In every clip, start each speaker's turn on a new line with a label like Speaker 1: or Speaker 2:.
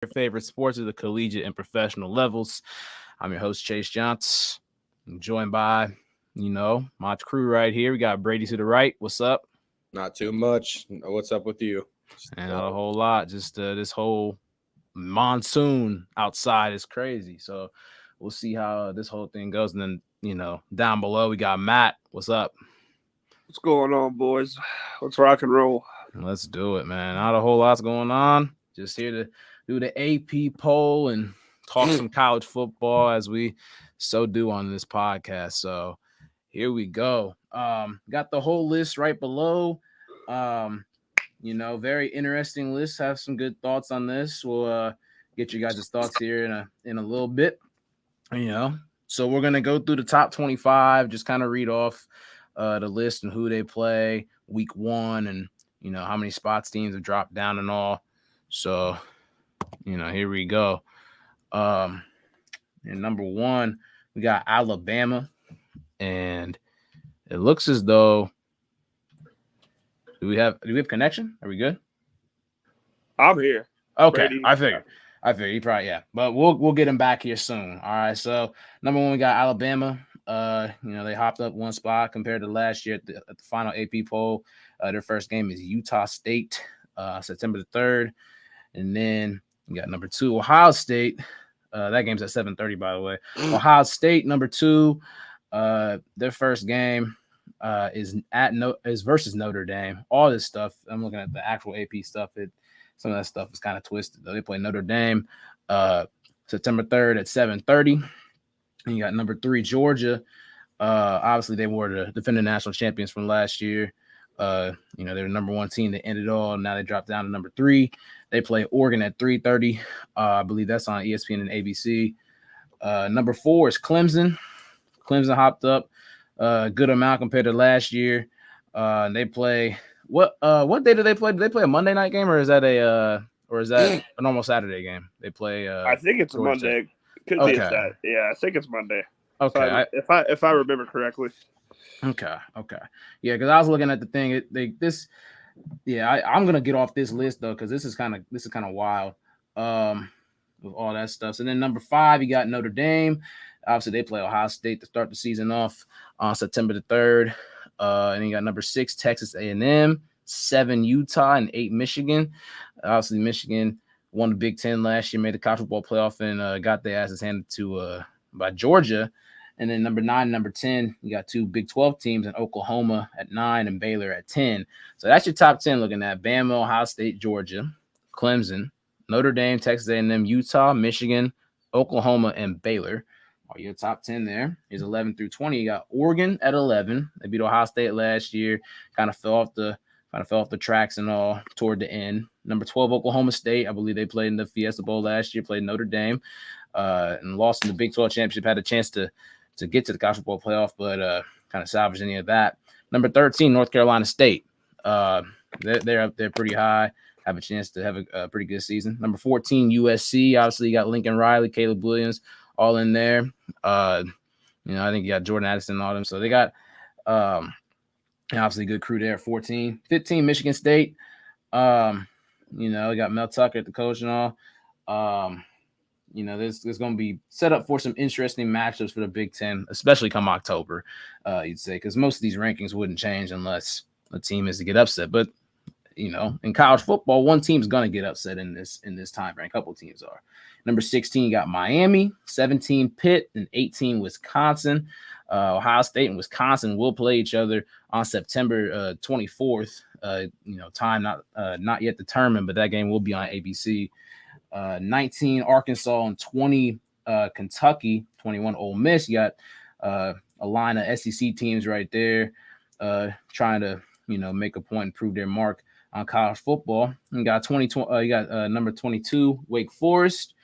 Speaker 1: your favorite sports at the collegiate and professional levels. I'm your host, Chase Johnson. I'm joined by, my crew right here. We got Brady to the right. What's up?
Speaker 2: Not too much. What's up with you?
Speaker 1: And not a whole lot. Just this whole monsoon outside is crazy. So we'll see how this whole thing goes. And then, down below, we got Matt. What's up?
Speaker 3: What's going on, boys? Let's rock and roll.
Speaker 1: Let's do it, man. Not a whole lot's going on. Just here to do the AP poll and talk some college football as we so do on this podcast. So here we go. Got the whole list right below. Very interesting list. Have some good thoughts on this. We'll get you guys' thoughts here in a little bit. So we're gonna go through the top 25, just kind of read off the list and who they play week one and how many spots teams have dropped down and all. So, here we go. And number one, we got Alabama, and it looks as though do we have connection? Are we good?
Speaker 3: I'm here.
Speaker 1: Okay,
Speaker 3: Brady.
Speaker 1: I figured he probably but we'll get him back here soon. All right, so number one, we got Alabama. They hopped up one spot compared to last year at the final AP poll. Their first game is Utah State, September the 3rd. And then you got number two, Ohio State. That game's at 7:30, by the way. Ohio State, number two. Their first game is versus Notre Dame. All this stuff, I'm looking at the actual AP stuff. Some of that stuff is kind of twisted, though. They play Notre Dame September 3rd at 7:30. And you got number three, Georgia. Obviously, they were the defending national champions from last year. They were the number one team that ended all. Now they dropped down to number three. They play Oregon at 3:30. I believe that's on ESPN and ABC. Number four is Clemson. Clemson hopped up a good amount compared to last year. They play what day do they play? Do they play a Monday night game or is that a normal Saturday game? They play.
Speaker 3: I think it's a Monday. Could be a Saturday. Yeah, I think it's Monday.
Speaker 1: Okay,
Speaker 3: if I remember correctly.
Speaker 1: Okay. Yeah, because I was looking at the thing. I'm gonna get off this list though because this is kind of wild. With all that stuff. So then number five, you got Notre Dame. Obviously, they play Ohio State to start the season off on September the 3rd. And you got number six, Texas A&M, 7 Utah, and 8 Michigan. Obviously, Michigan won the Big Ten last year, made the college football playoff, and got their asses handed to by Georgia. And then number 9 and number 10, you got 2 Big 12 teams in Oklahoma at 9 and Baylor at 10. So that's your top 10 looking at Bama, Ohio State, Georgia, Clemson, Notre Dame, Texas A&M, Utah, Michigan, Oklahoma, and Baylor. Are your top 10 there? Here's 11 through 20. You got Oregon at 11. They beat Ohio State last year. Kind of fell off the tracks and all toward the end. Number 12, Oklahoma State. I believe they played in the Fiesta Bowl last year, played Notre Dame, and lost in the Big 12 championship. Had a chance to get to the college football playoff, but kind of salvaged any of that. Number 13, North Carolina State. They're up there pretty high. Have a chance to have a pretty good season. Number 14, USC. Obviously, you got Lincoln Riley, Caleb Williams, all in there. I think you got Jordan Addison and all them. So they got obviously good crew there. 14, 15, Michigan State. We got Mel Tucker at the coach and all. There's going to be set up for some interesting matchups for the Big Ten, especially come October, you'd say, because most of these rankings wouldn't change unless a team is to get upset. But in college football, one team's going to get upset in this time frame. A couple teams are. Number 16, you got Miami, 17, Pitt, and 18, Wisconsin. Ohio State and Wisconsin will play each other on September 24th. Time not yet determined, but that game will be on ABC. 19, Arkansas, and 20, Kentucky, 21, Ole Miss. You got a line of SEC teams right there trying to, make a point and prove their mark on college football. You got number 22, Wake Forest.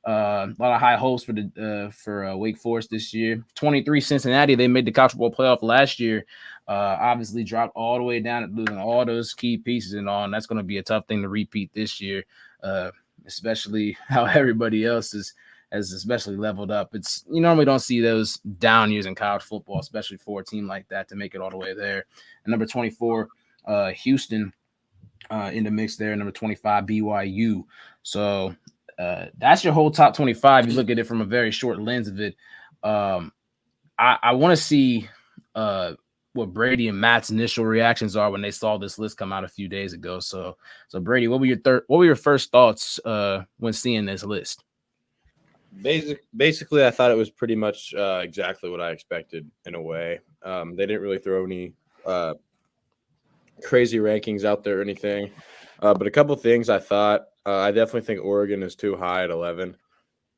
Speaker 1: A lot of high hopes for Wake Forest this year. 23, Cincinnati. They made the college football playoff last year. Obviously dropped all the way down at losing all those key pieces and all, and that's going to be a tough thing to repeat this year, especially how everybody else has especially leveled up. It's you normally don't see those down years in college football, especially for a team like that to make it all the way there. And number 24, Houston in the mix there. Number 25, BYU. So that's your whole top 25. You look at it from a very short lens of it. I want to see what Brady and Matt's initial reactions are when they saw this list come out a few days ago. So Brady, what were your first thoughts when seeing this list?
Speaker 2: Basically, I thought it was pretty much exactly what I expected in a way. They didn't really throw any crazy rankings out there or anything. But a couple things I thought, I definitely think Oregon is too high at 11.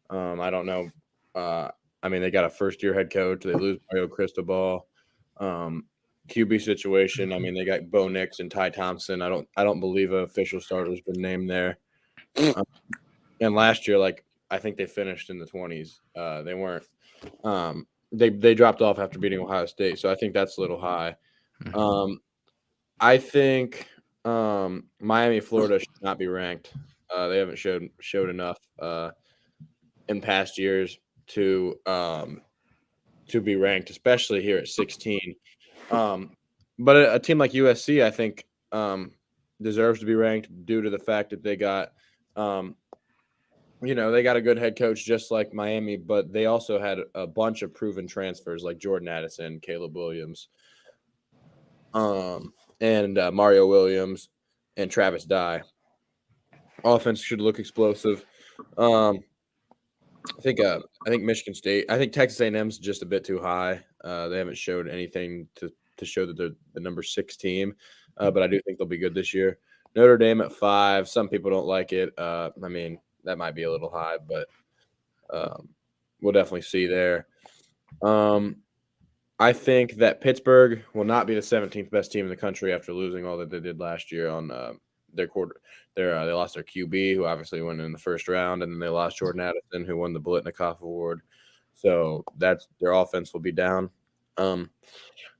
Speaker 2: I don't know. I mean, they got a first-year head coach. They lose Mario Cristobal. QB situation. I mean, they got Bo Nix and Ty Thompson. I don't believe an official starter's been named there. And last year, like, I think they finished in the 20s. They weren't. They dropped off after beating Ohio State, so I think that's a little high. I think Miami, Florida should not be ranked. They haven't showed enough in past years to be ranked, especially here at 16. But a team like USC, I think, deserves to be ranked due to the fact that they got, they got a good head coach just like Miami, but they also had a bunch of proven transfers like Jordan Addison, Caleb Williams, and Mario Williams and Travis Dye. Offense should look explosive. I think Michigan State. I think Texas A&M's just a bit too high. They haven't showed anything to show that they're the number 6 team, but I do think they'll be good this year. Notre Dame at 5. Some people don't like it. I mean, that might be a little high, but we'll definitely see there. I think that Pittsburgh will not be the 17th best team in the country after losing all that they did last year on their quarter. They lost their QB, who obviously went in the first round, and then they lost Jordan Addison, who won the Biletnikoff Award. So that's their offense will be down. And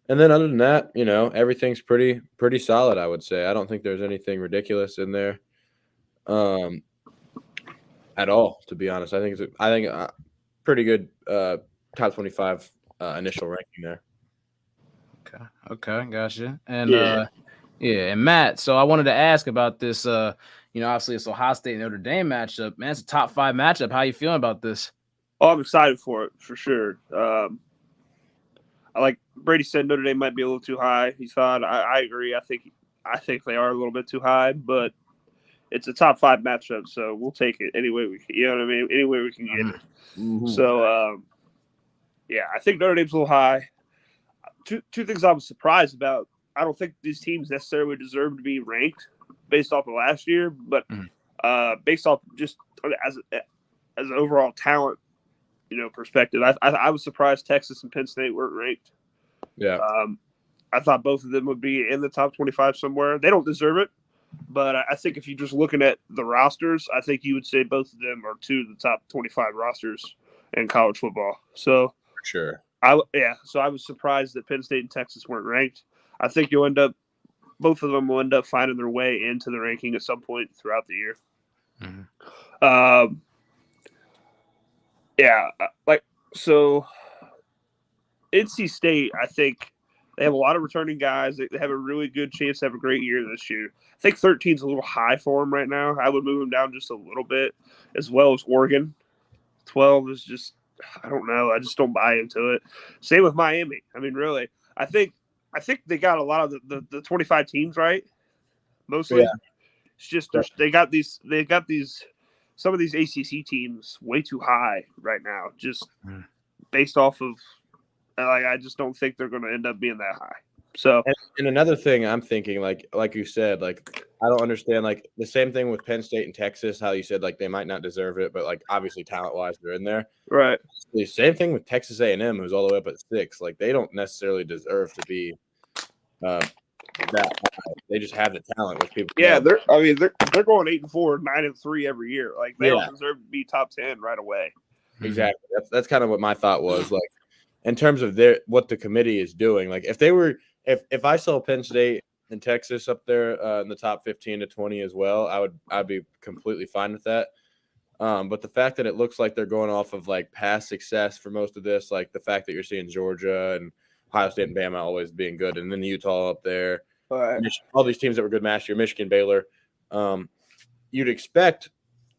Speaker 2: then other than that, everything's pretty solid, I would say. I don't think there's anything ridiculous in there at all, to be honest. I think pretty good top 25 initial ranking there.
Speaker 1: Okay, gotcha. And and Matt, so I wanted to ask about this. Obviously it's Ohio State Notre Dame matchup. Man, it's a top 5 matchup. How you feeling about this?
Speaker 3: Oh, I'm excited for it for sure. I like Brady said Notre Dame might be a little too high. He thought I agree. I think they are a little bit too high, but it's a top 5 matchup, so we'll take it any way we can. You know what I mean? Any way we can get it. Mm-hmm. So I think Notre Dame's a little high. Two things I was surprised about. I don't think these teams necessarily deserve to be ranked based off of last year, but based off just as an overall talent, perspective. I was surprised Texas and Penn State weren't ranked.
Speaker 2: Yeah.
Speaker 3: I thought both of them would be in the top 25 somewhere. They don't deserve it, but I think if you're just looking at the rosters, I think you would say both of them are 2 of the top 25 rosters in college football. So
Speaker 2: sure.
Speaker 3: So I was surprised that Penn State and Texas weren't ranked. I think both of them will end up finding their way into the ranking at some point throughout the year. Mm-hmm. So NC State, I think they have a lot of returning guys. They have a really good chance to have a great year this year. I think 13 is a little high for them right now. I would move them down just a little bit, as well as Oregon. 12 is just, I don't know. I just don't buy into it. Same with Miami. I mean, really, I think they got a lot of the 25 teams right, mostly. Yeah. It's just they got these some of these ACC teams way too high right now, just based off of I just don't think they're going to end up being that high. So,
Speaker 2: and another thing I'm thinking, like you said, like I don't understand, like the same thing with Penn State and Texas, how you said like they might not deserve it, but like obviously talent wise they're in there,
Speaker 3: right?
Speaker 2: The same thing with Texas A&M, who's all the way up at 6. Like they don't necessarily deserve to be that high. They just have the talent with people.
Speaker 3: Yeah, they're going 8-4, 9-3 every year. Like they don't deserve to be top 10 right away.
Speaker 2: Exactly. That's kind of what my thought was. Like in terms of what the committee is doing. Like if I saw Penn State and Texas up there in the top 15 to 20 as well, I'd be completely fine with that. But the fact that it looks like they're going off of like past success for most of this, like the fact that you're seeing Georgia and Ohio State and Bama always being good, and then Utah up there, all these teams that were good last year, Michigan, Baylor, you'd expect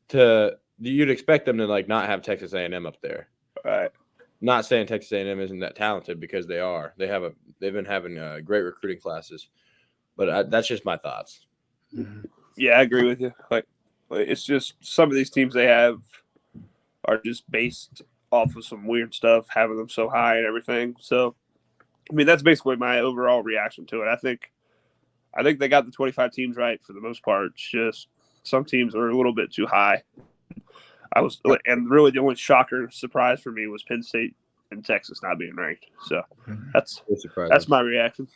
Speaker 2: to you'd expect them to like not have Texas A&M up there.
Speaker 3: Right.
Speaker 2: Not saying Texas A&M isn't that talented because they are. They've been having great recruiting classes, but that's just my thoughts.
Speaker 3: Yeah, I agree with you. Like it's just some of these teams they have are just based off of some weird stuff, having them so high and everything. So, I mean, that's basically my overall reaction to it. I think they got the 25 teams right for the most part. It's just some teams are a little bit too high. And really the only shocker surprise for me was Penn State and Texas not being ranked. So that's my reaction.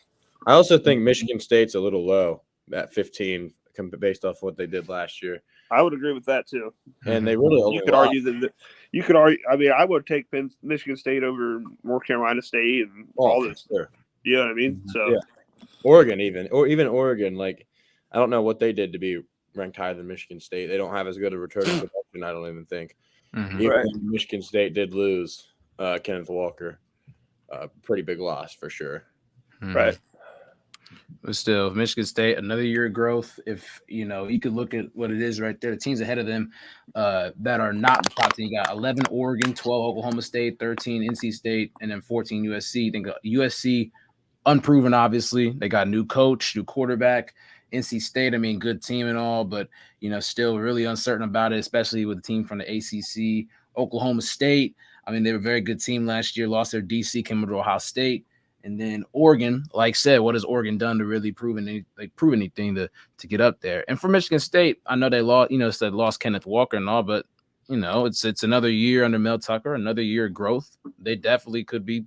Speaker 2: I also think Michigan State's a little low at 15 based off what they did last year.
Speaker 3: I would agree with that too.
Speaker 2: And they really
Speaker 3: you could argue that I mean, I would take Michigan State over North Carolina State and all this.
Speaker 2: Sure.
Speaker 3: You know what I mean? So
Speaker 2: yeah. Oregon even Oregon, like I don't know what they did to be ranked higher than Michigan State. They don't have as good a returning production, I don't even think. Even Michigan State did lose Kenneth Walker. Pretty big loss for sure.
Speaker 3: Right.
Speaker 1: But still, Michigan State, another year of growth. If you could look at what it is right there, the teams ahead of them that are not the top 10. You got 11 Oregon, 12 Oklahoma State, 13 NC State, and then 14 USC. Then USC, unproven, obviously. They got a new coach, new quarterback. NC State, I mean, good team and all, but still really uncertain about it, especially with the team from the ACC. Oklahoma State, I mean, they were a very good team last year. Lost their DC, came to Ohio State. And then Oregon, like I said, what has Oregon done to really prove anything to get up there? And for Michigan State, I know they lost Kenneth Walker and all, but it's another year under Mel Tucker, another year of growth. They definitely could be,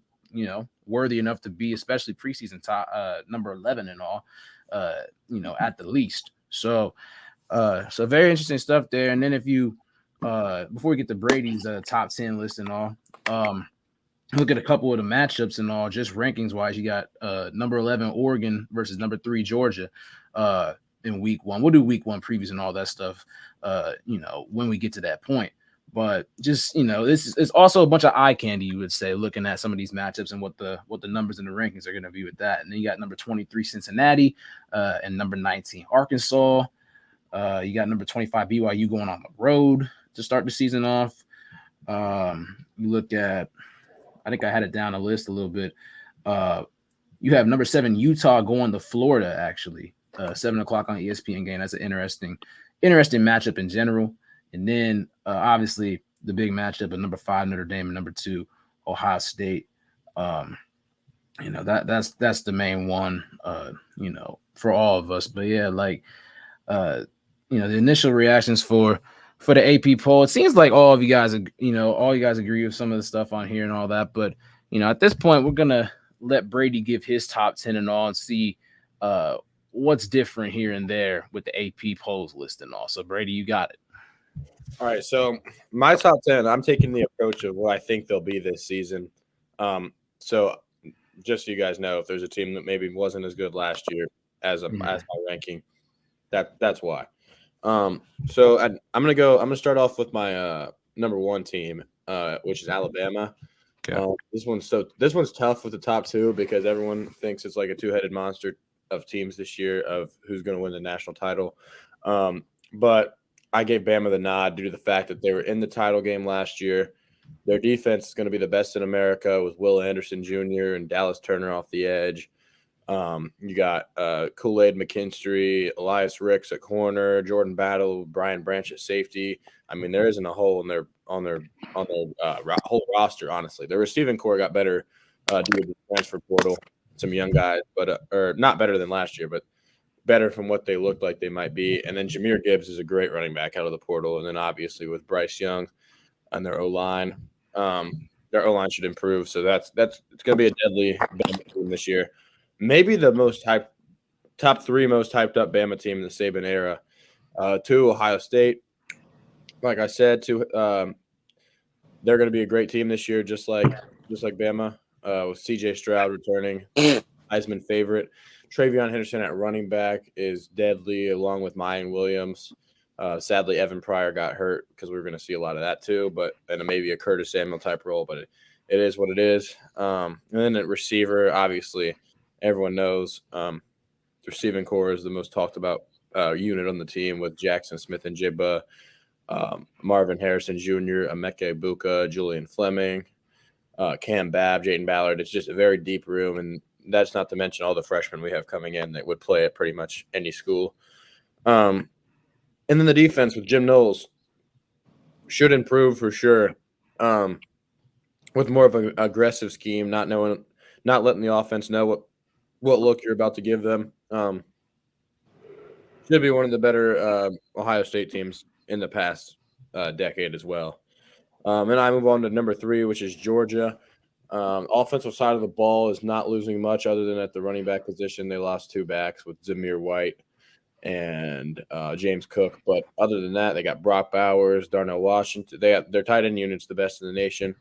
Speaker 1: worthy enough to be, especially preseason top number 11 and all, at the least. So very interesting stuff there. And then if you before we get to Brady's top 10 list and all, look at a couple of the matchups and all, just rankings wise. You got number 11 Oregon versus number 3 Georgia in week 1. We'll do week 1 previews and all that stuff, when we get to that point. But just this is also a bunch of eye candy, you would say, looking at some of these matchups and what the numbers in the rankings are going to be with that. And then you got number 23 Cincinnati and number 19 Arkansas. You got number 25 BYU going on the road to start the season off. You look at, I think I had it down a list a little bit. You have number 7 Utah going to Florida, actually. 7:00 on ESPN game. That's an interesting matchup in general. And then obviously the big matchup of number 5 Notre Dame and number 2 Ohio State. That's the main one. For all of us. But yeah, the initial reactions for the AP poll, it seems like all you guys agree with some of the stuff on here and all that. But, at this point, we're going to let Brady give his top 10 and all and see what's different here and there with the AP polls list and all. So, Brady, you got it.
Speaker 2: All right. So, my top 10, I'm taking the approach of what I think they'll be this season. So, just so you guys know, if there's a team that maybe wasn't as good last year as my ranking, that's why. So I'm gonna start off with my number 1 team, which is Alabama.
Speaker 1: Okay.
Speaker 2: This one's tough with the top 2 because everyone thinks it's like a 2-headed monster of teams this year of who's going to win the national title. But I gave Bama the nod due to the fact that they were in the title game last year. Their defense is going to be the best in America with Will Anderson Jr. and Dallas Turner off the edge. You got Kool-Aid McKinstry, Elias Ricks at corner, Jordan Battle, Brian Branch at safety. I mean, there isn't a hole on their whole roster. Honestly, their receiving core got better due to the transfer portal. Some young guys, but or not better than last year, but better from what they looked like they might be. And then Jahmyr Gibbs is a great running back out of the portal. And then obviously with Bryce Young and their O-line, should improve. So it's going to be a deadly Bama team this year. Maybe the top 3 most hyped up Bama team in the Saban era. 2, Ohio State. Like I said, they're going to be a great team this year, just like Bama, with C.J. Stroud returning, Heisman favorite. Travion Henderson at running back is deadly, along with Mayan Williams. Sadly, Evan Pryor got hurt because we were going to see a lot of that too, and maybe a Curtis Samuel type role, but it is what it is. And then at receiver, obviously, everyone knows the receiving core is the most talked about unit on the team with Jackson Smith and Jibba. Marvin Harrison Jr., Emeka Buka, Julian Fleming, Cam Babb, Jayden Ballard. It's just a very deep room, and that's not to mention all the freshmen we have coming in that would play at pretty much any school. And then the defense with Jim Knowles should improve for sure. With more of an aggressive scheme, not letting the offense know what look you're about to give them. Should be one of the better Ohio State teams in the past decade as well. And I move on to number 3, which is Georgia. Offensive side of the ball is not losing much other than at the running back position. They lost 2 backs with Zamir White and James Cook. But other than that, they got Brock Bowers, Darnell Washington. Their tight end unit's the best in the nation.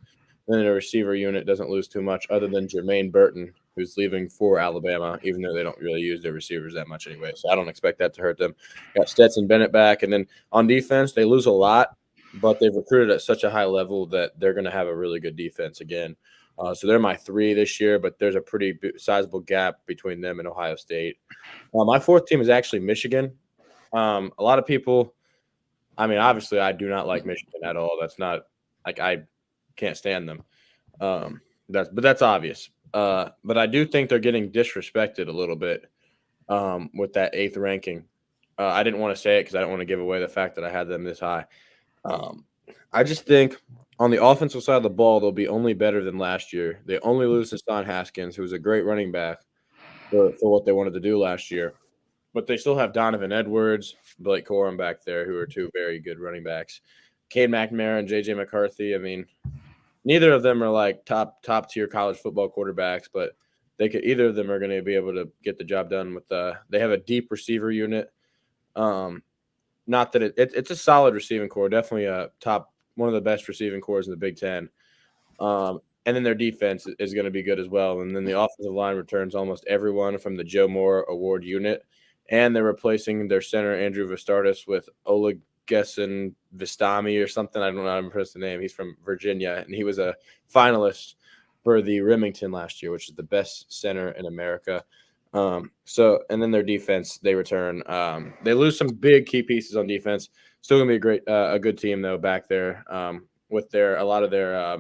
Speaker 2: And then the receiver unit doesn't lose too much other than Jermaine Burton, who's leaving for Alabama, even though they don't really use their receivers that much anyway. So I don't expect that to hurt them. Got Stetson Bennett back. And then on defense, they lose a lot, but they've recruited at such a high level that they're going to have a really good defense again. So they're my 3 this year, but there's a pretty sizable gap between them and Ohio State. My 4th team is actually Michigan. A lot of people – I mean, obviously I do not like Michigan at all. That's not – like I can't stand them. But that's obvious. But I do think they're getting disrespected a little bit with that 8th ranking. I didn't want to say it because I don't want to give away the fact that I had them this high. I just think on the offensive side of the ball, they'll be only better than last year. They only lose to Hassan Haskins, who was a great running back for what they wanted to do last year. But they still have Donovan Edwards, Blake Corum back there, who are 2 very good running backs. Cade McNamara and J.J. McCarthy, I mean, neither of them are like top tier college football quarterbacks, but either of them are going to be able to get the job done with they have a deep receiver unit. Not that it's a solid receiving core, definitely one of the best receiving cores in the Big Ten. And then their defense is going to be good as well. And then the offensive line returns almost everyone from the Joe Moore Award unit, and they're replacing their center Andrew Vistardis with Olegesin Vistami or something. I don't know how to pronounce the name. He's from Virginia, and he was a finalist for the Remington last year, which is the best center in America. And then their defense, they return. They lose some big key pieces on defense. Still gonna be a good team though back there. With a lot of their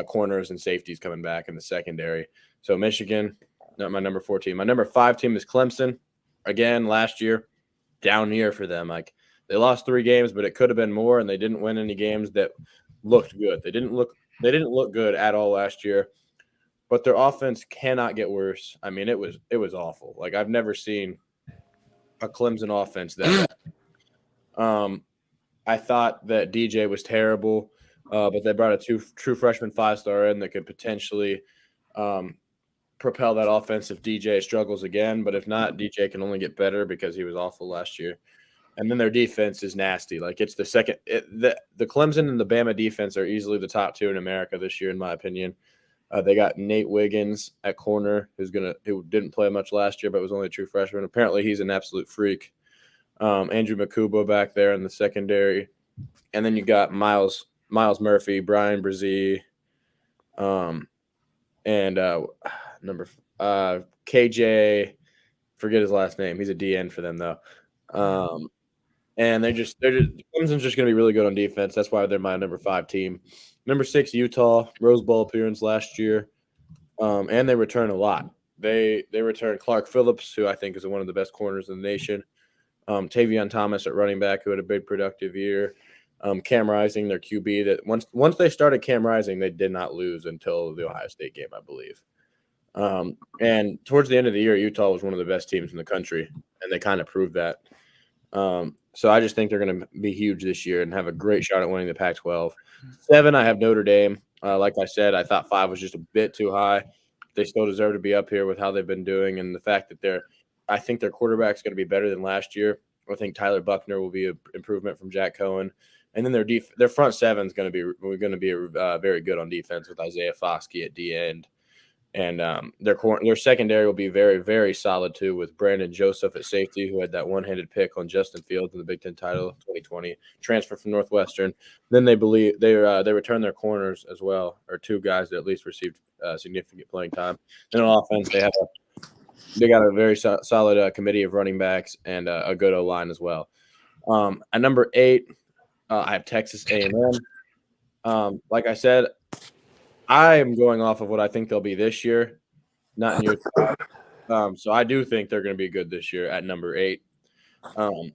Speaker 2: corners and safeties coming back in the secondary. So Michigan, not my number 4 team. My number 5 team is Clemson. Again, last year, down year for them. Like they lost 3 games, but it could have been more, and they didn't win any games that looked good. They didn't look good at all last year. But their offense cannot get worse. I mean, it was awful. Like I've never seen a Clemson offense that bad. I thought that DJ was terrible, but they brought a true freshman 5-star in that could potentially propel that offense if DJ struggles again. But if not, DJ can only get better because he was awful last year. And then their defense is nasty. Like it's the second. The Clemson and the Bama defense are easily the top 2 in America this year, in my opinion. They got Nate Wiggins at corner, who didn't play much last year, but was only a true freshman. Apparently, he's an absolute freak. Andrew Makubo back there in the secondary, and then you got Miles Murphy, Brian Brzee, and number KJ. Forget his last name. He's a DN for them though. And Clemson's just going to be really good on defense. That's why they're my number 5 team. Number 6, Utah, Rose Bowl appearance last year, and they return a lot. They return Clark Phillips, who I think is one of the best corners in the nation. Tavion Thomas at running back, who had a big productive year. Cam Rising, their QB. That once they started Cam Rising, they did not lose until the Ohio State game, I believe. And towards the end of the year, Utah was one of the best teams in the country, and they kind of proved that. So I just think they're going to be huge this year and have a great shot at winning the Pac-12. 7, I have Notre Dame. Like I said, I thought 5 was just a bit too high. They still deserve to be up here with how they've been doing and the fact that I think their quarterback's going to be better than last year. I think Tyler Buckner will be an improvement from Jack Cohen. And then their front 7 is going to be very good on defense with Isaiah Foskey at D end. And their secondary will be very, very solid too, with Brandon Joseph at safety, who had that one-handed pick on Justin Fields in the Big Ten title 2020, transfer from Northwestern. Then they return their corners as well, or 2 guys that at least received significant playing time. And on offense, they got a very solid committee of running backs and a good O-line as well. At number 8, I have Texas A&M. Like I said, I am going off of what I think they'll be this year, not in year 5. So I do think they're going to be good this year at number 8. I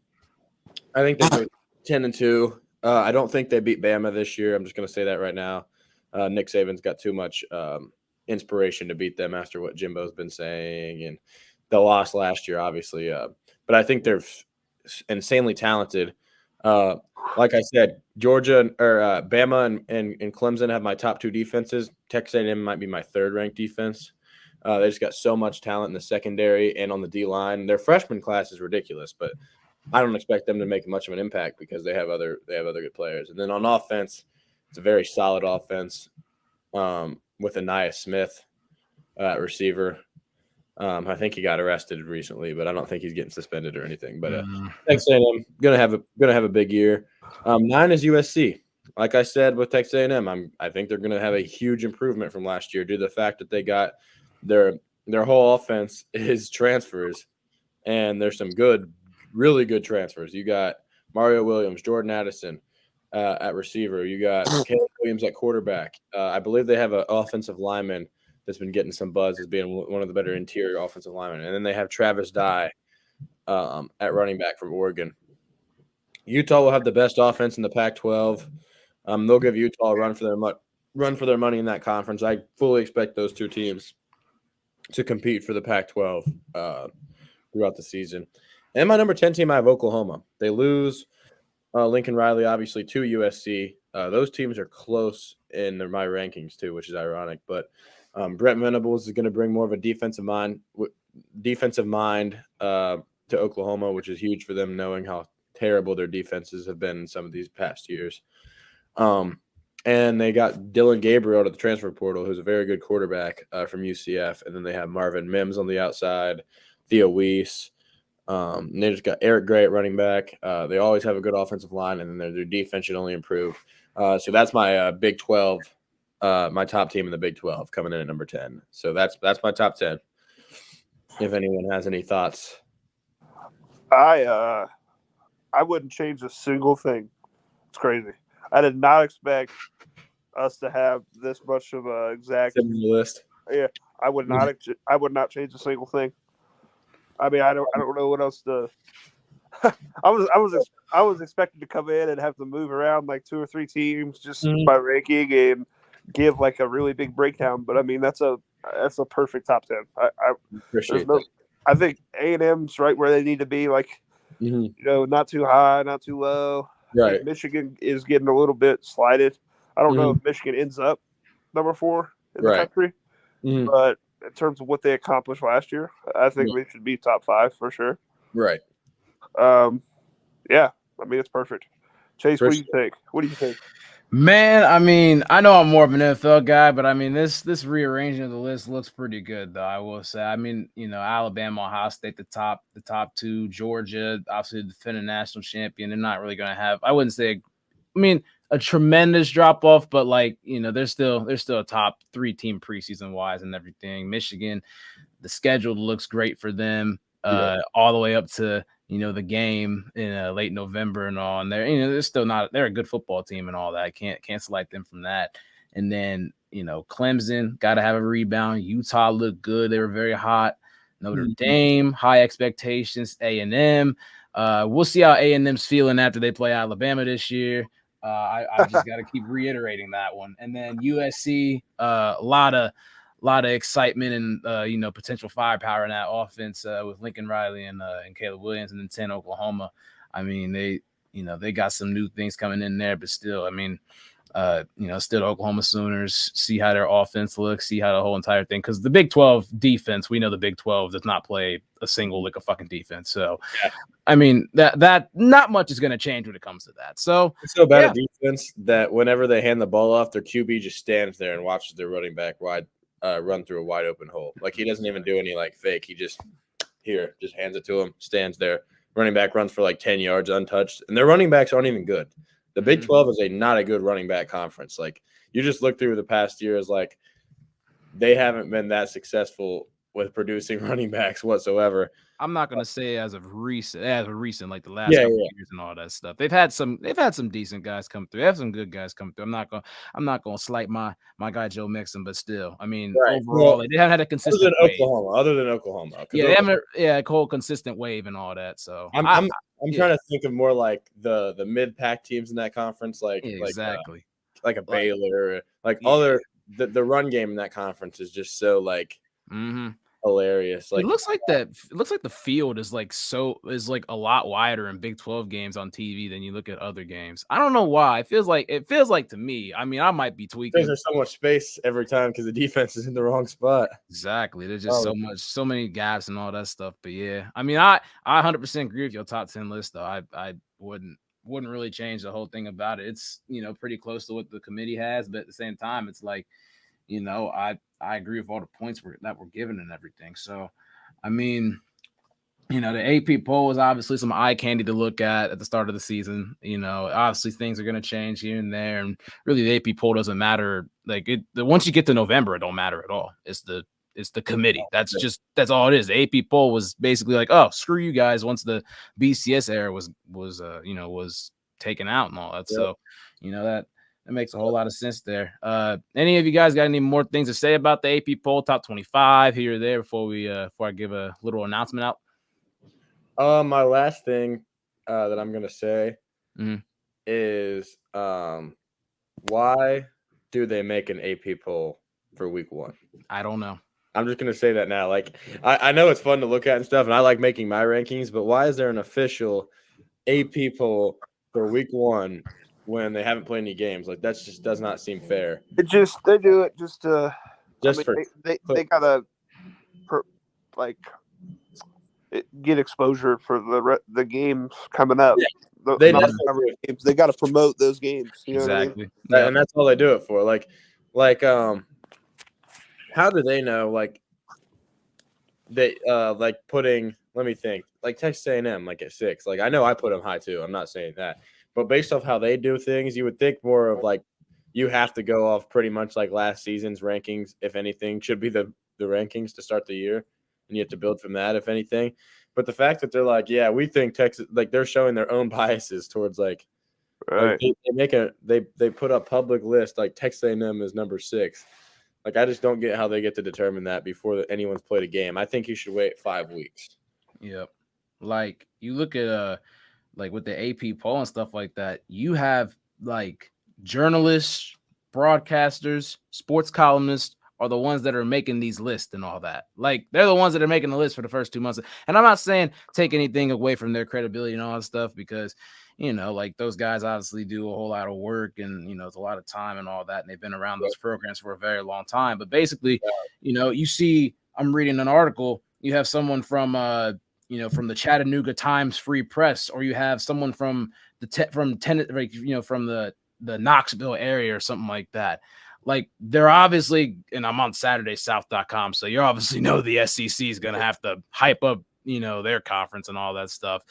Speaker 2: think they go 10-2. I don't think they beat Bama this year. I'm just going to say that right now. Nick Saban's got too much inspiration to beat them after what Jimbo's been saying, and the loss last year, obviously. But I think they're insanely talented. Like I said, Georgia or Bama and Clemson have my top 2 defenses. Texas A&M might be my 3rd ranked defense. They just got so much talent in the secondary and on the D line. Their freshman class is ridiculous, but I don't expect them to make much of an impact because they have other good players. And then on offense, it's a very solid offense with Aniyah Smith at receiver. I think he got arrested recently, but I don't think he's getting suspended or anything. But Texas A&M gonna have a big year. 9 is USC. Like I said with Texas A&M, I think they're gonna have a huge improvement from last year due to the fact that they got their whole offense is transfers, and there's some really good transfers. You got Mario Williams, Jordan Addison at receiver. You got Caleb Williams at quarterback. I believe they have an offensive lineman that's been getting some buzz as being one of the better interior offensive linemen. And then they have Travis Dye at running back from Oregon. Utah will have the best offense in the Pac-12. They'll give Utah a run for their money in that conference. I fully expect those 2 teams to compete for the Pac-12 throughout the season. And my number 10 team, I have Oklahoma. They lose Lincoln Riley, obviously, to USC. Those teams are close in my rankings too, which is ironic. But Brent Venables is going to bring more of a defensive mind to Oklahoma, which is huge for them, knowing how terrible their defenses have been in some of these past years. And they got Dylan Gabriel to the transfer portal, who's a very good quarterback from UCF. And then they have Marvin Mims on the outside, Theo Weiss. And they just got Eric Gray at running back. They always have a good offensive line, and then their defense should only improve. So that's my Big 12, my top team in the Big 12 coming in at number 10. So that's my top 10. If anyone has any thoughts.
Speaker 3: I wouldn't change a single thing. It's crazy. I did not expect us to have this much of a exact
Speaker 2: list.
Speaker 3: Yeah, I would not change a single thing. I mean, I don't know what else to. I was expected to come in and have to move around like 2 or 3 teams just by ranking and give like a really big breakdown. But I mean, that's a perfect top 10. I think A&M's right where they need to be. Like, not too high, not too low.
Speaker 2: Right.
Speaker 3: Michigan is getting a little bit slighted. I don't know if Michigan ends up number 4 in the country, but in terms of what they accomplished last year, I think they should be top 5 for sure.
Speaker 2: Right.
Speaker 3: Yeah. I mean, it's perfect. Chase, what do you think? What do you think?
Speaker 1: Man, I mean, I know I'm more of an NFL guy, but I mean, this rearranging of the list looks pretty good, though. I will say. I mean, Alabama, Ohio State, the top 2, Georgia, obviously the defending national champion. They're not really going to have. I wouldn't say. I mean, a tremendous drop off, but like they're still a top 3 team preseason wise and everything. Michigan, the schedule looks great for them, all the way up to the game in late November and all. And they're still not. They're a good football team and all that. Can't select them from that. And then Clemson got to have a rebound. Utah looked good. They were very hot. Notre Dame, high expectations. A&M. We'll see how A&M's feeling after they play Alabama this year. I just got to keep reiterating that one. And then USC, a lot of excitement and potential firepower in that offense with Lincoln Riley and Caleb Williams. And then 10 Oklahoma. I mean, they got some new things coming in there, but still, I mean, still the Oklahoma Sooners, see how their offense looks, see how the whole entire thing, because the Big 12 defense, we know the Big 12 does not play a single lick of fucking defense. So, I mean, that not much is going to change when it comes to that. So
Speaker 2: it's so bad at defense that whenever they hand the ball off, their QB just stands there and watches their running back run through a wide open hole. Like, he doesn't even do any like fake. He just hands it to him, stands there. Running back runs for like 10 yards untouched, and their running backs aren't even good. The Big 12 is not a good running back conference. Like, you just look through the past years, like, they haven't been that successful with producing running backs whatsoever.
Speaker 1: I'm not gonna say as of recent, like the last
Speaker 2: Yeah,
Speaker 1: couple
Speaker 2: yeah.
Speaker 1: of years and all that stuff. They've had some decent guys come through. They have some good guys come through. I'm not gonna slight my guy Joe Mixon, but still, I mean,
Speaker 2: Right.
Speaker 1: overall,
Speaker 2: Well,
Speaker 1: like, they haven't had a
Speaker 2: other
Speaker 1: consistent
Speaker 2: than
Speaker 1: wave.
Speaker 2: Oklahoma. 'Cause
Speaker 1: Yeah, they haven't a whole consistent wave and all that. So
Speaker 2: I'm trying to think of more like the mid-pack teams in that conference, like
Speaker 1: exactly.
Speaker 2: like a Baylor, like
Speaker 1: Yeah.
Speaker 2: other the run game in that conference is just so like hilarious. Like
Speaker 1: It looks like the field is like a lot wider in Big 12 games on TV than you look at other games. I don't know why. It feels like to me. I mean, I might be tweaking.
Speaker 2: because there's so much space every time because the defense is in the wrong spot.
Speaker 1: Exactly. There's just so many gaps and all that stuff. But yeah, I mean, I 100% agree with your top 10 list though. I wouldn't really change the whole thing about it. It's, pretty close to what the committee has, but at the same time, it's like, I agree with all the points that were given and everything. So, I mean, the AP poll is obviously some eye candy to look at the start of the season. Obviously things are going to change here and there, and really the AP poll doesn't matter. Like once you get to November, it don't matter at all. It's the committee. That's all it is. The AP poll was basically like, oh, screw you guys. Once the BCS era was taken out and all that. Yep. So, that makes a whole lot of sense there. Any of you guys got any more things to say about the AP poll, top 25 here or there before I give a little announcement out?
Speaker 2: My last thing that I'm gonna say is why do they make an AP poll for week 1?
Speaker 1: I don't know.
Speaker 2: I'm just gonna say that now. Like I know it's fun to look at and stuff, and I like making my rankings, but why is there an official AP poll for week 1 when they haven't played any games? Like that just does not seem fair.
Speaker 3: They do it just to they gotta get exposure for the games coming up.
Speaker 2: Yeah.
Speaker 3: They got to promote those games. You know
Speaker 1: exactly.
Speaker 3: What I mean?
Speaker 2: And that's all they do it for. Like how do they know? Like they like putting. Let me think. Like Texas A&M, like at 6. Like I know I put them high too. I'm not saying that, but based off how they do things, you would think more of like you have to go off pretty much like last season's rankings. If anything, should be the rankings to start the year, and you have to build from that. If anything. But the fact that they're like, yeah, we think Texas, like they're showing their own biases towards like,
Speaker 3: right.
Speaker 2: Like they put a public list like Texas A&M is number 6. Like I just don't get how they get to determine that before anyone's played a game. I think you should wait 5 weeks.
Speaker 1: Yep. Like you look at like with the AP poll and stuff like that, you have like journalists, broadcasters, sports columnists are the ones that are making these lists and all that. Like they're the ones that are making the list for the first 2 months. And I'm not saying take anything away from their credibility and all that stuff because, like those guys obviously do a whole lot of work and, it's a lot of time and all that. And they've been around those programs for a very long time. But basically, you see, I'm reading an article, you have someone from the Chattanooga Times Free Press, or you have someone from from the Knoxville area or something like that. Like they're obviously, and I'm on SaturdaySouth.com, so you obviously know the SEC is going to have to hype up, their conference and all that stuff.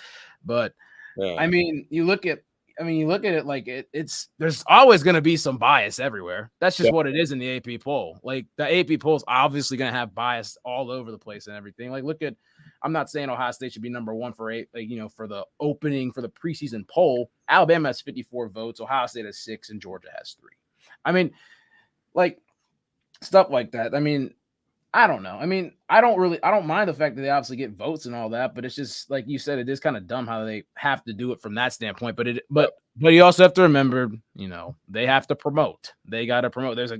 Speaker 1: But I mean, you look at it like it's there's always going to be some bias everywhere. That's just what it is in the AP poll. Like the AP poll is obviously going to have bias all over the place and everything. Like look at, I'm not saying Ohio State should be number 1 for for the opening for the preseason poll. Alabama has 54 votes, Ohio State has 6, and Georgia has 3. I mean, like stuff like that. I mean, I don't know. I mean, I don't mind the fact that they obviously get votes and all that, but it's just like you said, it is kind of dumb how they have to do it from that standpoint. But you also have to remember, they have to promote. They got to promote. There's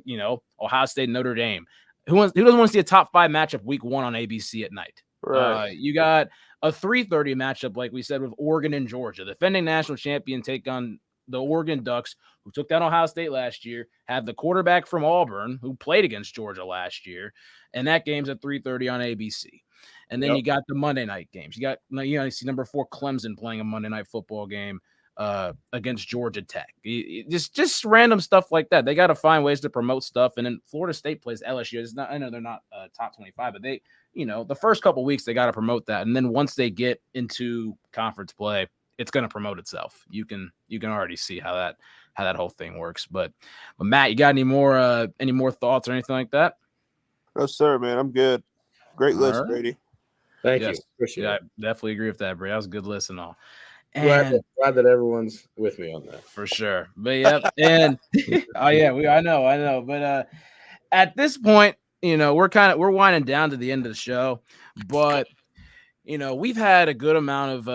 Speaker 1: Ohio State, Notre Dame. Who doesn't want to see a top 5 matchup week 1 on ABC at night?
Speaker 3: Right.
Speaker 1: You got a 3:30 matchup, like we said, with Oregon and Georgia. The defending national champion take on the Oregon Ducks, who took down Ohio State last year, have the quarterback from Auburn, who played against Georgia last year, and that game's at 3:30 on ABC. And then you got the Monday night games. You see number 4 Clemson playing a Monday night football game against Georgia Tech. Just random stuff like that. They got to find ways to promote stuff. And then Florida State plays LSU. I know they're not top 25, but they, the first couple weeks they got to promote that. And then once they get into conference play, it's going to promote itself. You can already see how that whole thing works. But Matt, you got any more thoughts or anything like that?
Speaker 3: No, sir, man. I'm good. Great list,
Speaker 1: right.
Speaker 3: Brady.
Speaker 2: Thank
Speaker 1: Yes.
Speaker 2: you. Appreciate
Speaker 1: Yeah, I
Speaker 2: it.
Speaker 1: definitely agree with that, Brady. That was a good list and all.
Speaker 2: Glad
Speaker 1: And
Speaker 2: that everyone's with me on that.
Speaker 1: for sure. But yep. And oh yeah, I know. But at this point, we're winding down to the end of the show. But we've had a good amount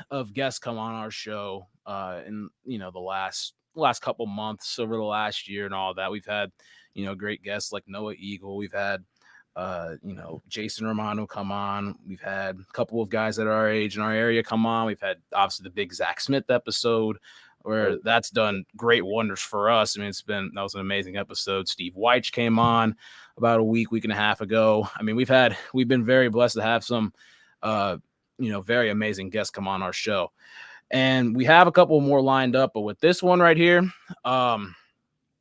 Speaker 1: of guests come on our show in the last couple months over the last year and all that. We've had great guests like Noah Eagle. We've had Jason Romano come on. We've had a couple of guys that are our age in our area come on. We've had obviously the big Zach Smith episode where that's done great wonders for us. I mean, that was an amazing episode. Steve Weich came on about a week and a half ago. I mean, we've been very blessed to have some very amazing guests come on our show. And we have a couple more lined up, but with this one right here,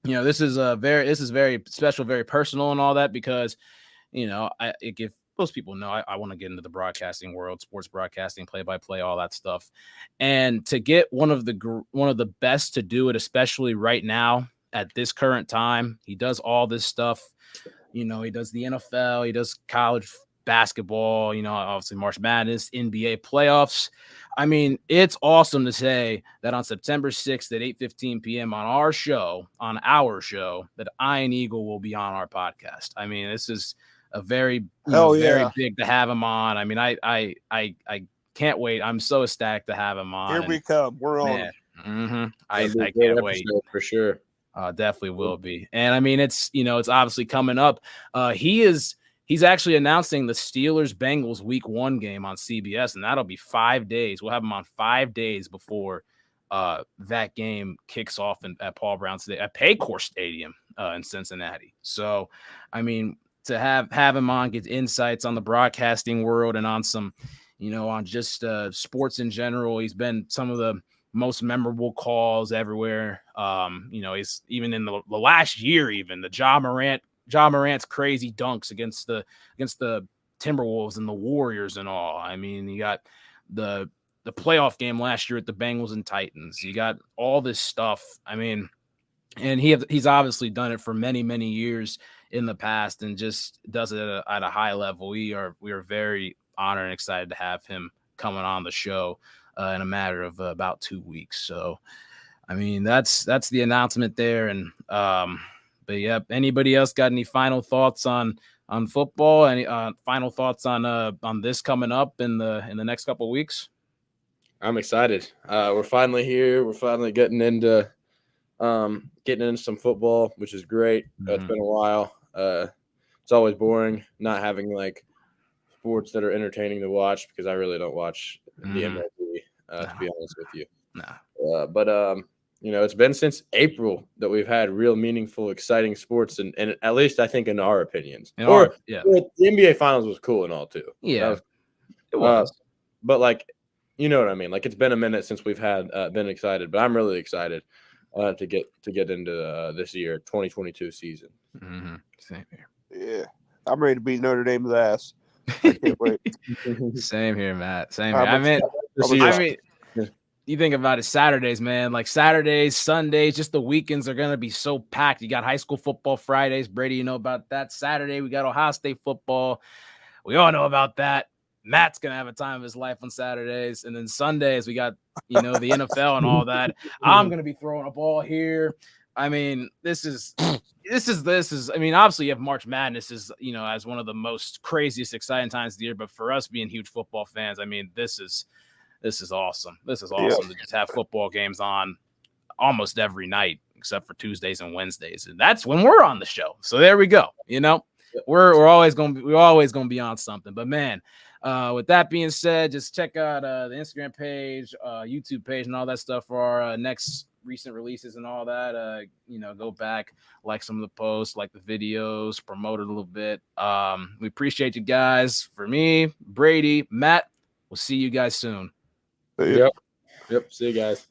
Speaker 1: this is very special, very personal and all that, because if most people know, I want to get into the broadcasting world, sports broadcasting, play-by-play, all that stuff. And to get one of the best to do it, especially right now at this current time, he does all this stuff. He does the NFL, he does college basketball, obviously March Madness, NBA playoffs. I mean, it's awesome to say that on September 6th at 8:15 p.m. on our show, that Ian Eagle will be on our podcast. I mean, this is a very big to have him on. I mean, I can't wait. I'm so ecstatic to have him on.
Speaker 3: Here we come. We're on.
Speaker 1: I can't wait
Speaker 2: for sure.
Speaker 1: Definitely will be. And I mean, it's obviously coming up. He's actually announcing the Steelers-Bengals Week 1 game on CBS, and that'll be 5 days. We'll have him on 5 days before that game kicks off at Paul Brown at Paycor Stadium in Cincinnati. So, I mean, to have him on, get insights on the broadcasting world and on some, on just sports in general. He's been some of the most memorable calls everywhere. He's even in the last year, even the John Morant's crazy dunks against the Timberwolves and the Warriors and all. I mean, you got the playoff game last year at the Bengals and Titans. You got all this stuff. I mean, and he's obviously done it for many, many years in the past and just does it at a high level. We are very honored and excited to have him coming on the show in a matter of about 2 weeks. So, I mean, that's the announcement there. And but yeah, anybody else got any final thoughts on football? Any final thoughts on this coming up in the next couple of weeks?
Speaker 2: I'm excited. We're finally here. We're finally getting into some football, which is great. It's been a while. It's always boring not having like sports that are entertaining to watch, because I really don't watch the MLB, to be honest with you. But it's been since April that we've had real meaningful, exciting sports, and at least I think in our opinions. The NBA Finals was cool and all too.
Speaker 1: Yeah, it was.
Speaker 2: But like, you know what I mean? Like, it's been a minute since we've had been excited, but I'm really excited to get into this year, 2022 season.
Speaker 1: Same here.
Speaker 3: Yeah, I'm ready to beat Notre Dame's ass. I can't wait.
Speaker 1: Same here, Matt. Same here. I mean, you think about it, Saturdays, man, like Saturdays, Sundays, just the weekends are going to be so packed. You got high school football Fridays. Brady, you know about that. Saturday, we got Ohio State football. We all know about that. Matt's going to have a time of his life on Saturdays. And then Sundays, we got, the NFL and all that. I'm going to be throwing a ball here. I mean, this is, I mean, obviously you have March Madness as one of the most craziest, exciting times of the year. But for us being huge football fans, I mean, this is awesome. This is awesome to just have football games on almost every night, except for Tuesdays and Wednesdays. And that's when we're on the show. So there we go. We're always going to be on something. But man, with that being said, just check out the Instagram page, YouTube page, and all that stuff for our next recent releases and all that. Go back, like some of the posts, like the videos, promote it a little bit. We appreciate you guys. For me, Brady, Matt, we'll see you guys soon.
Speaker 2: Yep. See you guys.